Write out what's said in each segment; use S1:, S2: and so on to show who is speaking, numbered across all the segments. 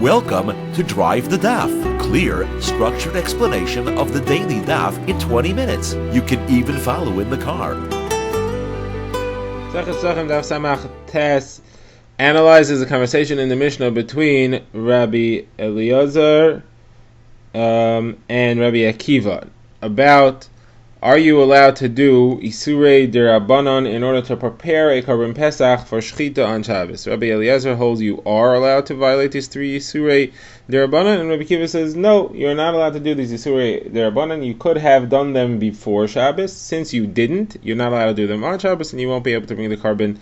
S1: Welcome to Drive the Daf. Clear, structured explanation of the daily Daf in 20 minutes. You can even follow in the car.
S2: Pesachim Daf Samach Tes analyzes a conversation in the Mishnah between Rabbi Eliezer and Rabbi Akiva about, are you allowed to do Isurei Derabanan in order to prepare a Korban Pesach for Shechita on Shabbos? Rabbi Eliezer holds you are allowed to violate these three Isurei Derabanan, and Rabbi Akiva says, no, you're not allowed to do these Isurei Derabanan. You could have done them before Shabbos. Since you didn't, you're not allowed to do them on Shabbos, and you won't be able to bring the Korban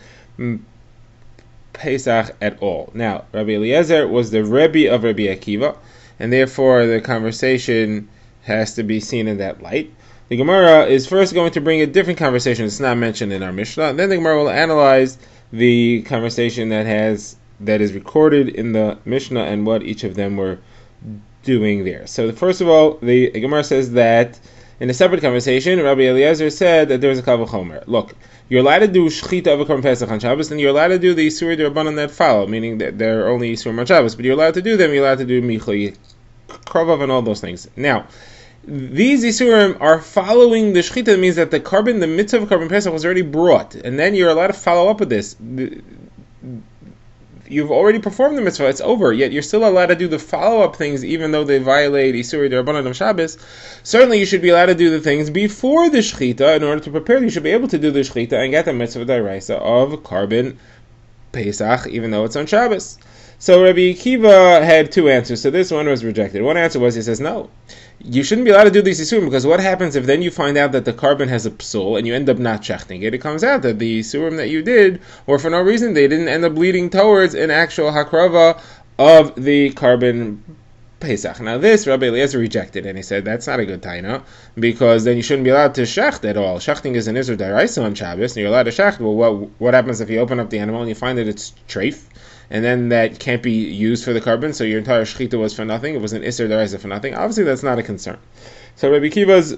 S2: Pesach at all. Now, Rabbi Eliezer was the Rebbe of Rabbi Akiva, and therefore the conversation has to be seen in that light. The Gemara is first going to bring a different conversation. It's not mentioned in our Mishnah. Then the Gemara will analyze the conversation that is recorded in the Mishnah and what each of them were doing there. So first of all, the Gemara says that in a separate conversation, Rabbi Eliezer said that there was a Kal V'chomer. Look, you're allowed to do Shechita of a Korban Pesach on Shabbos, and you're allowed to do the Isurei Derabanan that follow, meaning that they're only Isurim on Shabbos, but you're allowed to do them. You're allowed to do Michli, Krovav, and all those things. Now, these Isurim are following the Shechita. That means that the mitzvah of Korban Pesach was already brought, and then you're allowed to follow up with this. You've already performed the mitzvah, it's over, yet you're still allowed to do the follow-up things even though they violate Isurei Derabanan of Shabbos. Certainly you should be allowed to do the things before the Shechita. In order to prepare, you should be able to do the Shechita and get the mitzvah d'oraisa of Korban Pesach even though it's on Shabbos. So Rabbi Akiva had two answers. So this one was rejected. One answer was, he says, no, you shouldn't be allowed to do these Isurim, because what happens if then you find out that the Korban has a psul and you end up not shechting it? It comes out that the Isurim that you did, or for no reason, they didn't end up leading towards an actual hakrava of the Korban Pesach. Now this, Rabbi Eliezer rejected, and he said, that's not a good taina, because then you shouldn't be allowed to shecht at all. Shechting is an Isur d'oraisa on Shabbos, and you're allowed to shecht. Well, what happens if you open up the animal and you find that it's treif? And then that can't be used for the Korban, so your entire Shechita was for nothing. It was an Isser d'oraisa for nothing. Obviously, that's not a concern. So Rabbi Akiva's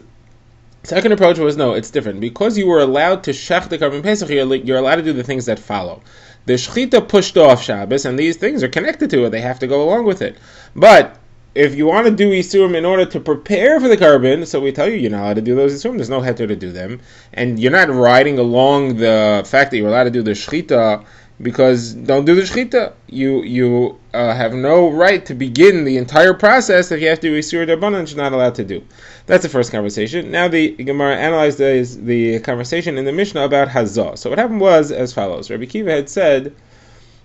S2: second approach was, no, it's different. Because you were allowed to shech the Korban Pesach, you're allowed to do the things that follow. The Shechita pushed off Shabbos, and these things are connected to it. They have to go along with it. But if you want to do Isurim in order to prepare for the Korban, so we tell you, you're not allowed to do those Isurim. There's no heter to do them. And you're not riding along the fact that you're allowed to do the Shechita, because don't do the Shechita. You have no right to begin the entire process if you have to do Isurei Derabanan, you're not allowed to do. That's the first conversation. Now the Gemara analyzed the conversation in the Mishnah about Hazah. So what happened was as follows. Rabbi Akiva had said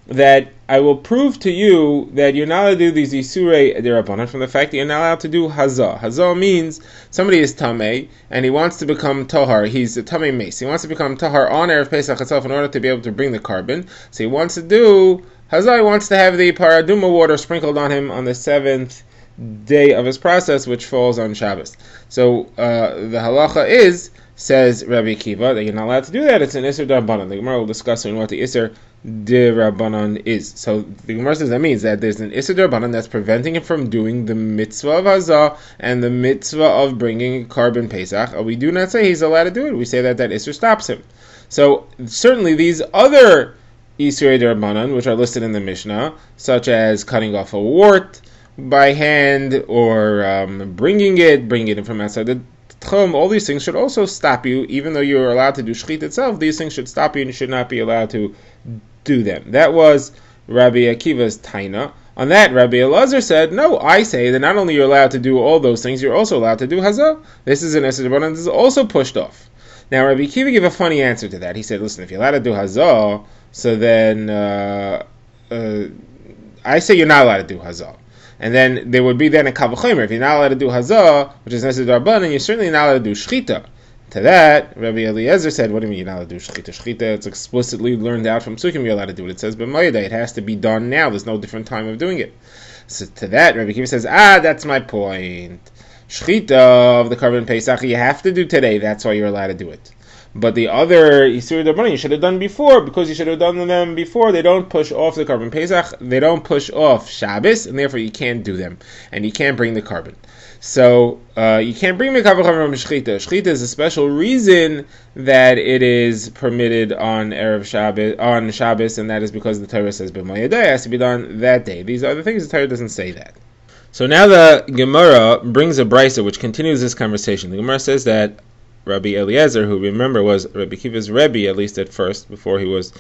S2: that I will prove to you that you're not allowed to do these Isurei Derabanan from the fact that you're not allowed to do Hazah. Hazah means somebody is Tameh and he wants to become Tahar. He's a Tameh Mace. He wants to become Tahar on Erev Pesach itself in order to be able to bring the Korban. So he wants to do Hazah. He wants to have the Paraduma water sprinkled on him on the seventh day of his process, which falls on Shabbos. So the halacha is, says Rabbi Akiva, that you're not allowed to do that. It's an Isser Derabanan. The Gemara will discuss soon what the Isser Derabanan is. So the Gemara says that means that there's an Isser Derabanan that's preventing him from doing the mitzvah of Hazah and the mitzvah of bringing Korban Pesach. We do not say he's allowed to do it. We say that Isser stops him. So certainly these other Isurei Derabanan, which are listed in the Mishnah, such as cutting off a wart by hand or bringing it in from outside the Tchum, all these things should also stop you. Even though you're allowed to do Shechit itself, these things should stop you and you should not be allowed to do them. That was Rabbi Akiva's taina. On that, Rabbi Elazar said, no, I say that not only you're allowed to do all those things, you're also allowed to do Hazah. This is an Isser Derabanan. This is also pushed off. Now, Rabbi Akiva gave a funny answer to that. He said, listen, if you're allowed to do Hazah, so then I say you're not allowed to do Hazah. And then there would be then a Kal V'chomer. If you're not allowed to do Hazah, which is Isser Derabanan, you're certainly not allowed to do Shechita. To that, Rabbi Eliezer said, what do you mean you're not allowed to do Shechita? Shechita, it's explicitly learned out from Psukim, you're allowed to do it. It says, B'mayda, it has to be done now. There's no different time of doing it. So to that, Rabbi Akiva says, that's my point. Shechita of the Korban Pesach, you have to do today. That's why you're allowed to do it. But the other Yisur D'Rabbanan you should have done before, because you should have done them before, they don't push off the carbon Pesach, they don't push off Shabbos, and therefore you can't do them. And you can't bring the carbon. So you can't bring the carbon from Shechita. Shechita is a special reason that it is permitted on Erev Shabbos, and that is because the Torah says B'mayadeh has to be done that day. These are the things the Torah doesn't say that. So now the Gemara brings a brisa which continues this conversation. The Gemara says that Rabbi Eliezer, who remember was Rabbi Akiva's Rebbe, at least at first, before he was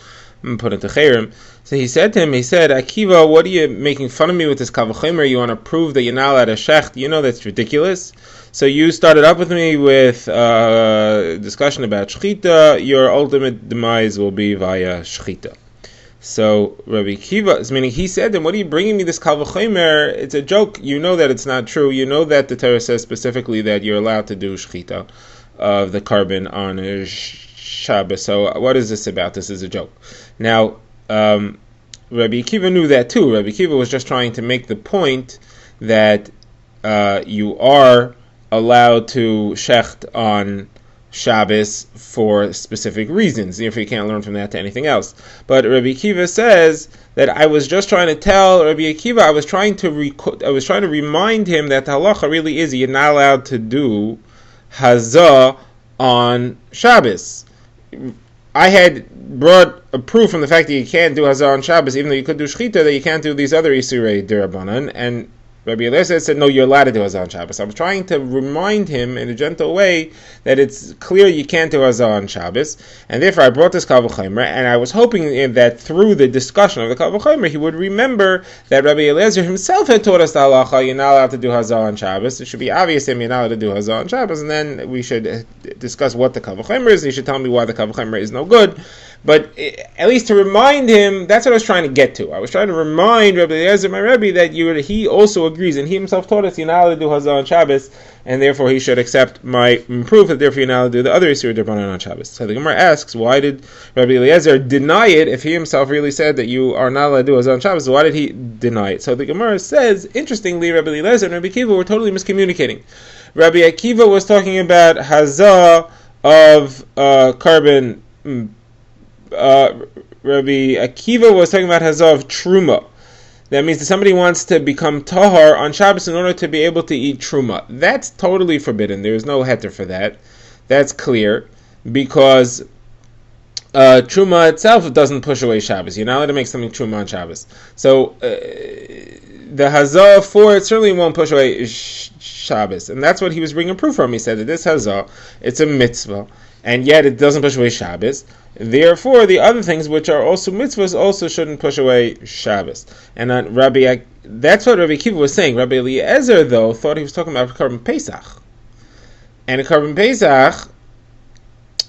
S2: put into Cherem, so he said to him, Akiva, what are you making fun of me with this Kal V'chomer? You want to prove that you're not allowed to shecht? You know that's ridiculous. So you started up with me with discussion about Shechita. Your ultimate demise will be via Shechita. So Rabbi Akiva, meaning he said, then what are you bringing me this Kal V'chomer? It's a joke. You know that it's not true. You know that the Torah says specifically that you're allowed to do Shechita of the carbon on Shabbos. So what is this about? This is a joke. Now, Rabbi Akiva knew that too. Rabbi Akiva was just trying to make the point that you are allowed to shecht on Shabbos for specific reasons. If you can't learn from that to anything else. But Rabbi Akiva says that I was just trying to tell Rabbi Akiva, I was trying to remind him that the halacha really is you're not allowed to do Hazah on Shabbos. I had brought a proof from the fact that you can't do Hazah on Shabbos, even though you could do Shechita, that you can't do these other Isurei D'Rabbanan, and Rabbi Eliezer said, no, you're allowed to do Hazah on Shabbos. I was trying to remind him in a gentle way that it's clear you can't do Hazah on Shabbos, and therefore I brought this Kal V'chomer, and I was hoping that through the discussion of the Kal V'chomer, he would remember that Rabbi Eliezer himself had taught us the halacha, you're not allowed to do Hazah on Shabbos. It should be obvious to him you're not allowed to do Hazah on Shabbos, and then we should discuss what the Kal V'chomer is, and he should tell me why the Kal V'chomer is no good. But at least to remind him, that's what I was trying to get to. I was trying to remind Rabbi Eliezer, my Rebbe, that he also agrees, and he himself taught us you're not allowed to do Hazah on Shabbos, and therefore he should accept my proof that therefore you're not allowed to do the other Yisur D'Rabbanan on Shabbos. So the Gemara asks, why did Rabbi Eliezer deny it if he himself really said that you are not allowed to do Hazah on Shabbos? Why did he deny it? So the Gemara says, interestingly, Rabbi Eliezer and Rabbi Akiva were totally miscommunicating. Rabbi Akiva was talking about Hazah of carbon. Rabbi Akiva was talking about Hazah of Truma. That means that somebody wants to become tahar on Shabbos in order to be able to eat Truma. That's totally forbidden. There is no heter for that. That's clear, because Truma itself doesn't push away Shabbos. You're not allowed to make something Truma on Shabbos. So the Hazah for it certainly won't push away Shabbos. And that's what he was bringing proof from. He said that this Hazah, it's a mitzvah, and yet it doesn't push away Shabbos. Therefore, the other things which are also mitzvahs also shouldn't push away Shabbos. And that's what Rabbi Akiva was saying. Rabbi Eliezer, though, thought he was talking about carbon Pesach. And a carbon Pesach,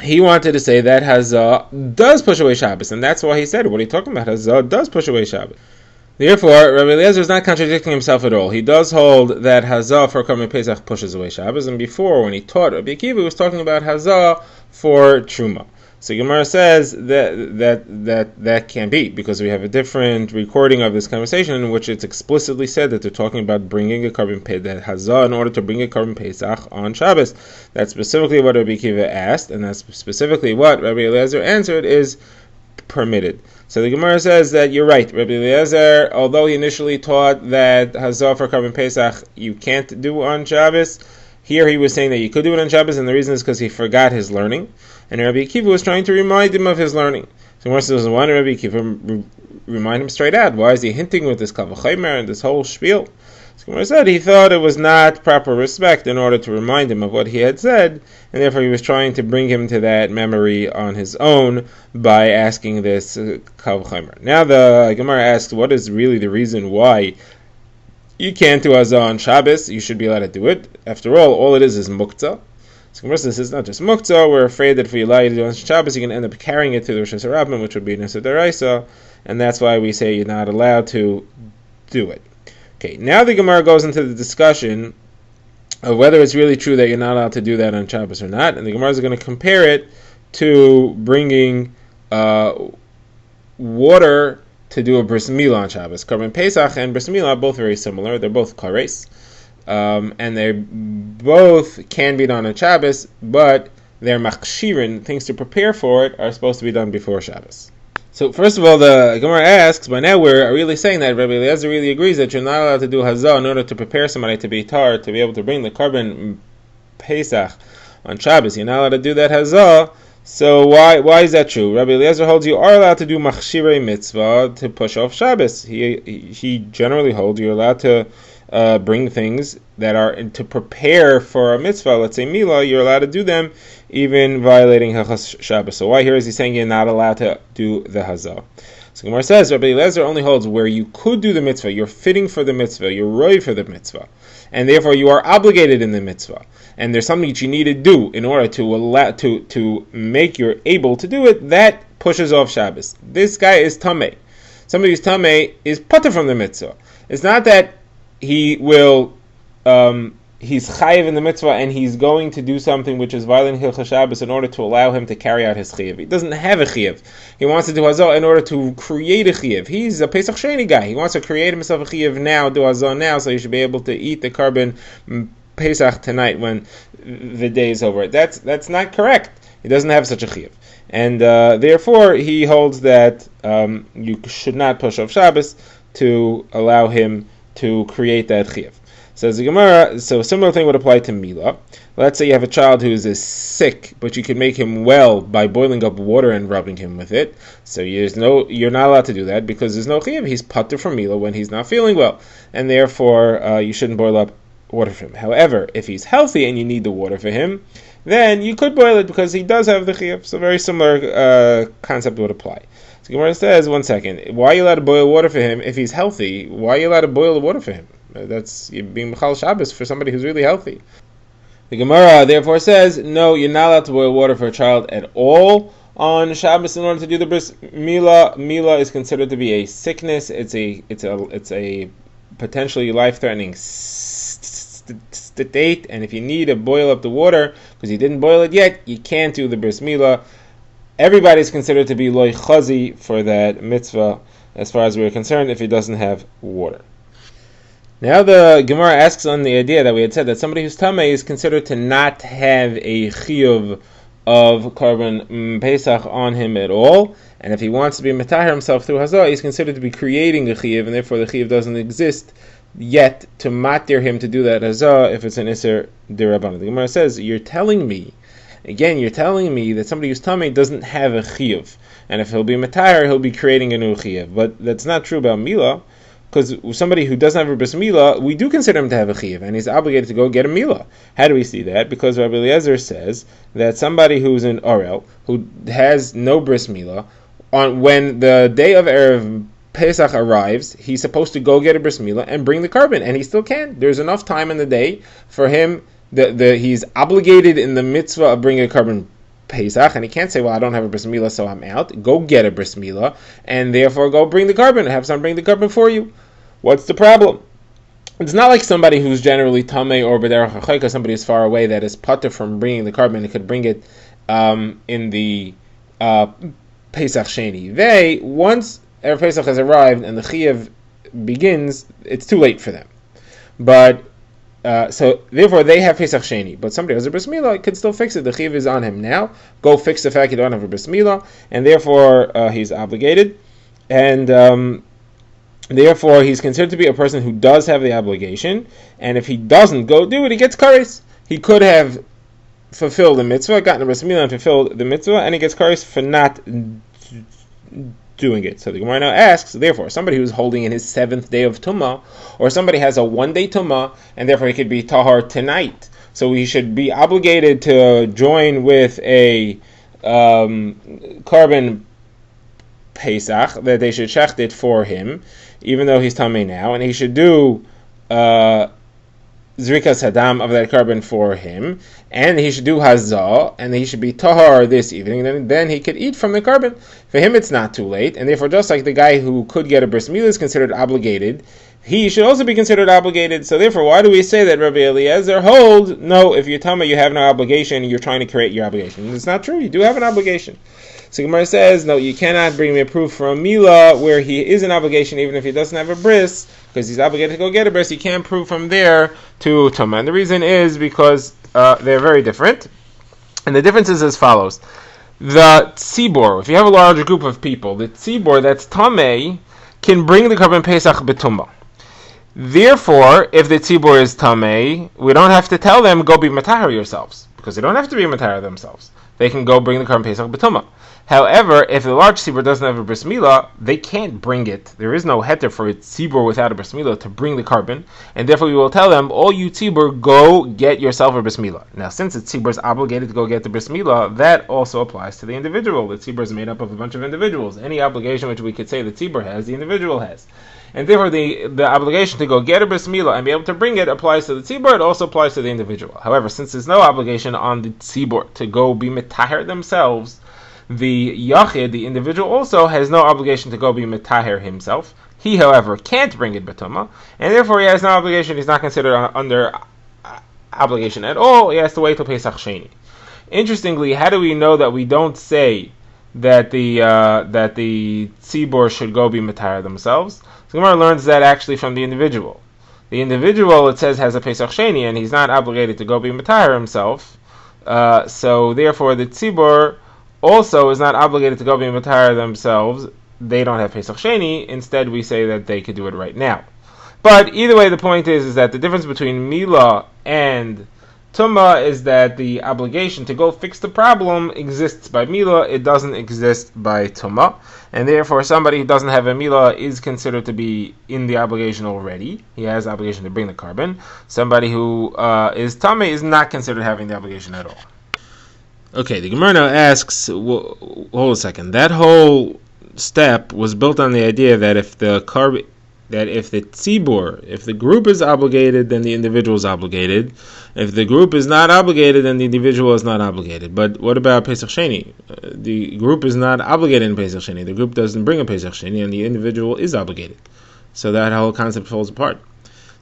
S2: he wanted to say that Hazah does push away Shabbos. And that's why he said, what are you talking about? Hazah does push away Shabbos. Therefore, Rabbi Eliezer is not contradicting himself at all. He does hold that Hazah for Karban Pesach pushes away Shabbos, and before, when he taught Rabbi Akiva, he was talking about Hazah for Truma. So Gemara says that can't be, because we have a different recording of this conversation in which it's explicitly said that they're talking about bringing a Karban Pesach, that Hazah in order to bring a Karban Pesach on Shabbos. That's specifically what Rabbi Akiva asked, and that's specifically what Rabbi Eliezer answered is permitted. So the Gemara says that you're right. Rabbi Eliezer, although he initially taught that Hazah for Karban Pesach you can't do on Shabbos, here he was saying that you could do it on Shabbos, and the reason is because he forgot his learning. And Rabbi Akiva was trying to remind him of his learning. So Gemara says, why did Rabbi Akiva remind him straight out? Why is he hinting with this Kal V'chomer and this whole spiel? So Gemara said he thought it was not proper respect in order to remind him of what he had said, and therefore he was trying to bring him to that memory on his own by asking this Kal V'chomer. Now the Gemara asks, what is really the reason why you can't do Hazah on Shabbos? You should be allowed to do it. After all it is muktzah. So Gemara says it's not just muktzah. We're afraid that if we allow you to do it on Shabbos, you can end up carrying it to the Rosh Hashanah, which would be Nesa D'Oraisa, and that's why we say you're not allowed to do it. Okay, now the Gemara goes into the discussion of whether it's really true that you're not allowed to do that on Shabbos or not, and the Gemara is going to compare it to bringing water to do a bris milah on Shabbos. Karban Pesach and bris milah are both very similar. They're both kares. And they both can be done on Shabbos, but their machshirin, things to prepare for it, are supposed to be done before Shabbos. So first of all, the Gemara asks, by now we're really saying that Rabbi Eliezer really agrees that you're not allowed to do hazah in order to prepare somebody to be tar, to be able to bring the carbon Pesach on Shabbos. You're not allowed to do that hazah. So why is that true? Rabbi Eliezer holds you are allowed to do machshirei mitzvah to push off Shabbos. He generally holds you're allowed to bring things that are to prepare for a mitzvah. Let's say milah, you're allowed to do them even violating Hilchos Shabbos. So why here is he saying you're not allowed to do the hazah? So Gemara says Rabbi Eliezer only holds where you could do the mitzvah, you're fitting for the mitzvah, you're roi for the mitzvah, and therefore you are obligated in the mitzvah. And there's something that you need to do in order to make you able to do it, that pushes off Shabbos. This guy is tamei. Somebody who's tamei is pater from the mitzvah. It's not that he will, he's chayiv in the mitzvah and he's going to do something which is violating Hilchos Shabbos in order to allow him to carry out his chayiv. He doesn't have a chayiv. He wants to do hazah in order to create a chayiv. He's a Pesach Sheni guy. He wants to create himself a chayiv now, do hazah now, so he should be able to eat the carbon Pesach tonight when the day is over. That's not correct. He doesn't have such a chiyuv, and therefore he holds that you should not push off Shabbos to allow him to create that chiyuv. Says the Gemara. So a similar thing would apply to milah. Let's say you have a child who is sick, but you can make him well by boiling up water and rubbing him with it. So you're not allowed to do that because there's no chiyuv. He's patur from milah when he's not feeling well, and therefore you shouldn't boil up water for him. However, if he's healthy and you need the water for him, then you could boil it because he does have the chiyuv. So very similar concept would apply. So Gemara says, one second, why are you allowed to boil water for him if he's healthy? Why are you allowed to boil the water for him? That's being Mechal Shabbos for somebody who's really healthy. The Gemara therefore says, no, you're not allowed to boil water for a child at all on Shabbos in order to do the bris milah. Milah is considered to be a sickness. It's a potentially life-threatening state, and if you need to boil up the water because you didn't boil it yet, you can't do the bris milah. Everybody's considered to be loy chazi for that mitzvah as far as we're concerned if he doesn't have water. Now the Gemara asks on the idea that we had said that somebody who's tamei is considered to not have a chiyuv of carbon Pesach on him at all, and if he wants to be metaher himself through hazah, he's considered to be creating a chiyuv, and therefore the chiyuv doesn't exist yet to matir him to do that hazah if it's an iser d'Rabbanan. The Gemara says, you're telling me that somebody who's tamei doesn't have a chiyuv, and if he'll be metaher, he'll be creating a new chiyuv. But that's not true about milah, because somebody who doesn't have a bris milah, we do consider him to have a chiyuv, and he's obligated to go get a milah. How do we see that? Because Rabbi Eliezer says that somebody who's an orel, who has no bris milah, when the day of Erev Pesach arrives, he's supposed to go get a bris milah and bring the carbon, and he still can. There's enough time in the day for him. He's obligated in the mitzvah of bringing a carbon Pesach, and he can't say, well, I don't have a bris milah, so I'm out. Go get a bris milah, and therefore go bring the carbon, and have someone bring the carbon for you. What's the problem? It's not like somebody who's generally tamei or b'derech hachayka, somebody who's far away that is patur from bringing the carbon and could bring it in the Pesach Sheni. Once Erev Pesach has arrived and the chiyuv begins, it's too late for them. But so therefore they have Pesach Sheni. But somebody who has a bris milah could still fix it. The chiyuv is on him now. Go fix the fact you don't have a bris milah, and therefore he's obligated, and therefore he's considered to be a person who does have the obligation. And if he doesn't go do it, he gets kares. He could have fulfilled the mitzvah, gotten a bris milah and fulfilled the mitzvah, and he gets kares for not doing it. So the Gemara now asks, therefore, somebody who's holding in his 7th day of Tumah, or somebody has a 1-day Tumah, and therefore he could be Tahar tonight. So he should be obligated to join with a carbon Pesach, that they should shecht it for him, even though he's Tamei now, and he should do Zrikas Hadam of that carbon for him, and he should do Hazah, and he should be Tahar this evening, and then he could eat from the carbon. For him it's not too late, and therefore just like the guy who could get a bris milah is considered obligated, he should also be considered obligated. So therefore, why do we say that Rabbi Eliezer holds, no, if you're Tamei you have no obligation, you're trying to create your obligation? It's not true, you do have an obligation. So Gemara says, no, you cannot bring me a proof from milah where he is an obligation even if he doesn't have a bris, because he's obligated to go get a bris. You can't prove from there to Tumah. And the reason is because they're very different. And the difference is as follows. The tzibor, if you have a larger group of people, the tzibor that's tamei can bring the Karban Pesach betumah. Therefore, if the tzibor is tamei, we don't have to tell them, go be matahar yourselves, because they don't have to be matahar themselves. They can go bring the Karban Pesach betumah. However, if the large tzibor doesn't have a bris milah, they can't bring it. There is no heter for a tzibor without a bris milah to bring the carbon, and therefore we will tell them, all you tzibor, go get yourself a bris milah. Now, since the tzibor is obligated to go get the bris milah, that also applies to the individual. The tzibor is made up of a bunch of individuals. Any obligation which we could say the tzibor has, the individual has. And therefore the obligation to go get a bris milah and be able to bring it applies to the tzibor, it also applies to the individual. However, since there's no obligation on the tzibor to go be metaher themselves, the yachid, the individual, also has no obligation to go be metaher himself. He, however, can't bring it betumah, and therefore he has no obligation. He's not considered under obligation at all. He has to wait till Pesach Sheni. Interestingly, how do we know that we don't say that the tzibor should go be metaher themselves? The Gemara learns that actually from the individual. The individual, it says, has a Pesach Sheni, and he's not obligated to go be metaher himself. So therefore, the tzibor also is not obligated to go be metaher themselves. They don't have Pesach Sheni. Instead, we say that they could do it right now. But either way, the point is that the difference between Milah and Tumah is that the obligation to go fix the problem exists by Milah. It doesn't exist by Tumah. And therefore, somebody who doesn't have a Milah is considered to be in the obligation already. He has the obligation to bring the carbon. Somebody who is Tameh is not considered having the obligation at all. Okay, the Gemara now asks, hold a second, that whole step was built on the idea that if the tzibor, if the group is obligated, then the individual is obligated. If the group is not obligated, then the individual is not obligated. But what about Pesach Sheni? The group is not obligated in Pesach Sheni. The group doesn't bring a Pesach Sheni, and the individual is obligated. So that whole concept falls apart.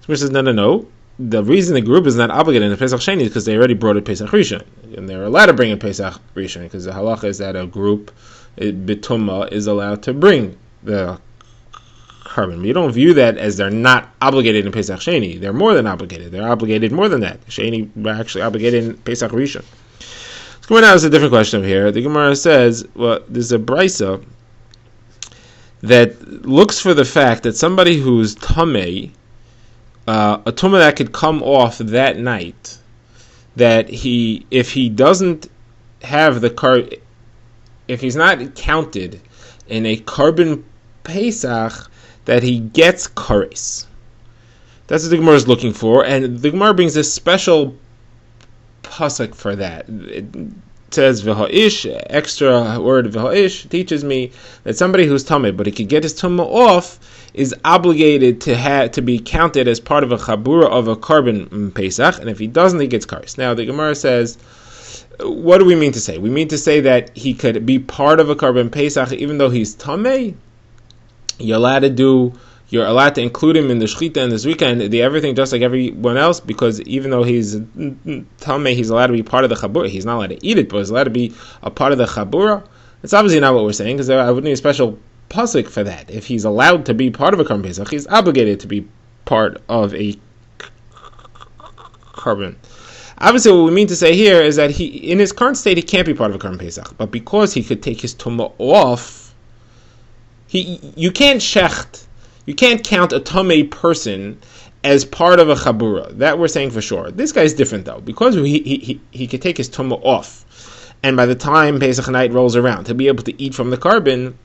S2: So says, no. The reason the group is not obligated in Pesach Sheni is because they already brought a Pesach Rishon, and they're allowed to bring a Pesach Rishon because the halacha is that a group, Bitumah, is allowed to bring the carbon. You don't view that as they're not obligated in Pesach Sheni. They're more than obligated. They're obligated more than that. Sheni are actually obligated in Pesach Rishon. So coming out is a different question here. The Gemara says, well, there's a brisa that looks for the fact that somebody who's tamei, a tumah that could come off that night, that if he doesn't have the if he's not counted in a carbon Pesach, that he gets kares. That's what the Gemara is looking for, and the Gemara brings a special pasuk for that. It says v'ha'ish, extra word v'ha'ish, teaches me that somebody who's tameh, but he could get his tumah off, is obligated to be counted as part of a chabura of a carbon Pesach, and if he doesn't, he gets kares. Now the Gemara says, what do we mean to say? We mean to say that he could be part of a carbon Pesach even though he's tameh. You're allowed to include him in the shechita and the zrika and the everything just like everyone else, because even though he's tameh, he's allowed to be part of the chabura. He's not allowed to eat it, but he's allowed to be a part of the chabura. It's obviously not what we're saying, because I would need a special pasuk for that. If he's allowed to be part of a carbon Pesach, he's obligated to be part of a carbon. Obviously, what we mean to say here is that he, in his current state, he can't be part of a carbon Pesach, but because he could take his tumah off, you can't shecht. You can't count a tamei person as part of a chabura. That we're saying for sure. This guy's different though, because he could take his tumah off, and by the time Pesach night rolls around, to be able to eat from the carbon.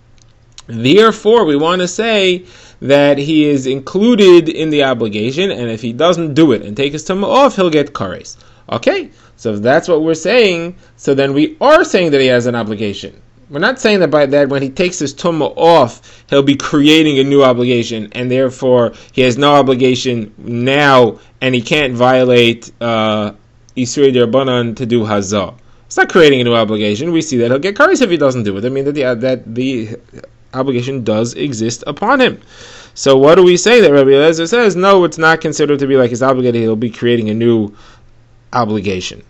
S2: Therefore, we want to say that he is included in the obligation, and if he doesn't do it and take his tumah off, he'll get kares. Okay, so if that's what we're saying, so then we are saying that he has an obligation. We're not saying that by that when he takes his tumah off, he'll be creating a new obligation, and therefore he has no obligation now, and he can't violate Isurei D'Rabbanan to do Hazah. It's not creating a new obligation. We see that he'll get kares if he doesn't do it. I mean that the obligation does exist upon him. So what do we say that Rabbi Eliezer says? No, it's not considered to be like he's obligated. He'll be creating a new obligation.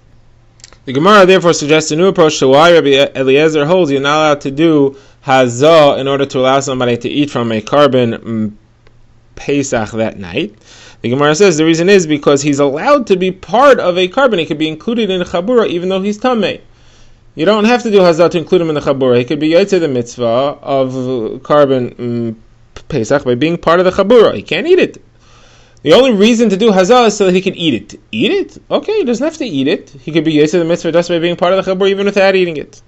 S2: The Gemara therefore suggests a new approach to why Rabbi Eliezer holds you're not allowed to do hazah in order to allow somebody to eat from a carbon Pesach that night. The Gemara says the reason is because he's allowed to be part of a carbon. He could be included in a chabura even though he's tameh. You don't have to do hazah to include him in the chabura. He could be yotze the mitzvah of carbon Pesach by being part of the chabura. He can't eat it. The only reason to do hazah is so that he can eat it. Eat it? Okay, he doesn't have to eat it. He could be yotze the mitzvah just by being part of the chabura even without eating it.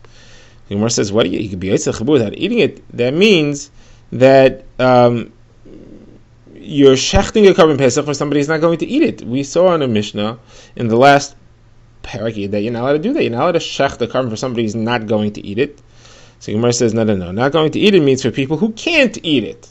S2: The Gemara says, what? He could be yotze the chabura without eating it. That means that you're shechting a carbon Pesach for somebody who's not going to eat it. We saw in a Mishnah in the last parak that you're not allowed to do that. You're not allowed to shech the carbon for somebody who's not going to eat it. So Gemara says, no. Not going to eat it means for people who can't eat it.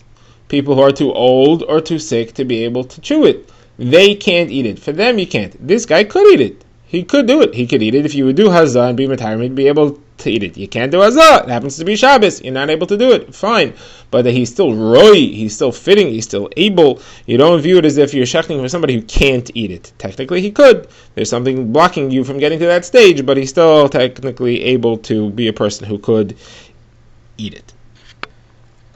S2: People who are too old or too sick to be able to chew it. They can't eat it. For them, you can't. This guy could eat it. He could do it. He could eat it. If you would do hazah and be matar, he'd be able to eat it. You can't do hazah. It happens to be Shabbos. You're not able to do it. Fine. But he's still roi. He's still fitting. He's still able. You don't view it as if you're shechting for somebody who can't eat it. Technically, he could. There's something blocking you from getting to that stage, but he's still technically able to be a person who could eat it.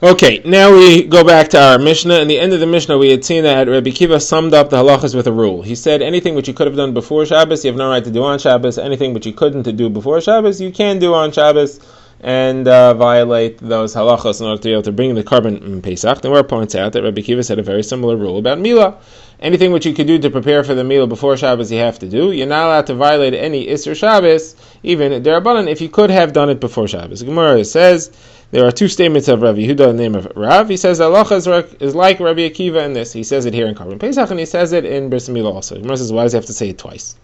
S2: Okay, now we go back to our Mishnah. In the end of the Mishnah, we had seen that Rabbi Kiva summed up the halachas with a rule. He said anything which you could have done before Shabbos, you have no right to do on Shabbos. Anything which you couldn't do before Shabbos, you can do on Shabbos and violate those halachas in order to be able to bring the carbon Pesach. The Gemara points out that Rabbi Kiva said a very similar rule about Milah. Anything which you could do to prepare for the meal before Shabbos, you have to do. You're not allowed to violate any Isser Shabbos, even Derabanan, if you could have done it before Shabbos. The Gemara says there are two statements of Rabbi Yehuda in the name of Rav. He says halacha is like Rabbi Akiva in this. He says it here in Carbon Pesach, and he says it in Bris Milah also. The Gemara says, why does he have to say it twice?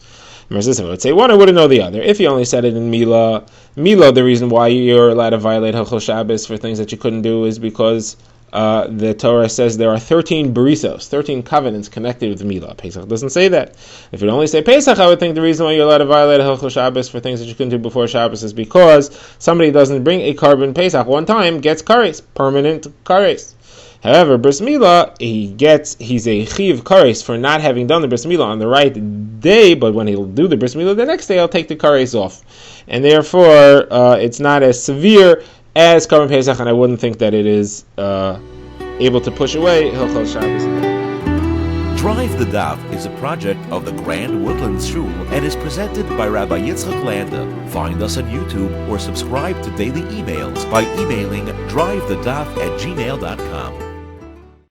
S2: The Gemara says, if I would say one, I wouldn't know the other. If he only said it in Milah, the reason why you're allowed to violate Hilchos Shabbos for things that you couldn't do is because the Torah says there are 13 barisos, 13 covenants connected with Milah. Pesach doesn't say that. If it only say Pesach, I would think the reason why you're allowed to violate Hilchos Shabbos for things that you couldn't do before Shabbos is because somebody doesn't bring a carbon Pesach one time gets kares, permanent kares. However, Bris Milah, he's a chiv kares for not having done the Bris Milah on the right day, but when he'll do the Bris Milah the next day, he'll take the kares off. And therefore, it's not as severe as Carbon Pesach, and I wouldn't think that it is able to push away Hilchos Shabbos.
S1: Drive the Daf is a project of the Grand Woodlands Shul and is presented by Rabbi Yitzchak Landa. Find us on YouTube or subscribe to daily emails by emailing drivethedaf@gmail.com.